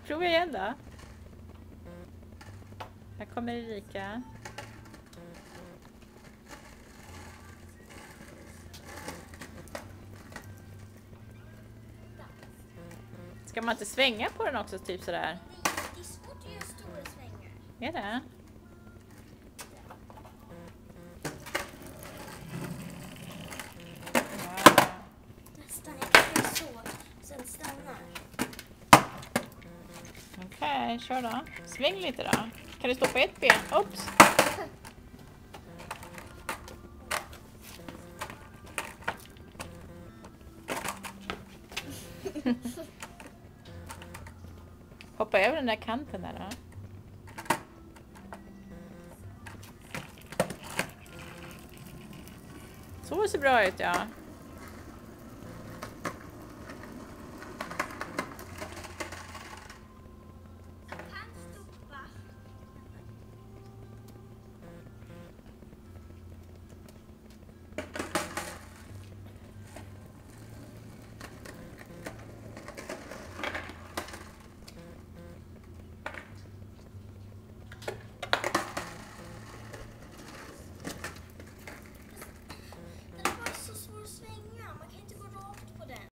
Prova igen då. Här kommer Erika. Ska man inte svänga på den också, typ sådär? Det är svårt att göra stora svängar. Är det? Nästan, jag kan göra så. Sen stannar. Okej, kör då. Sväng lite då. Kan du stå på ett ben? Oops. Hoppa över den där kanten där då. Så ser bra ut, ja.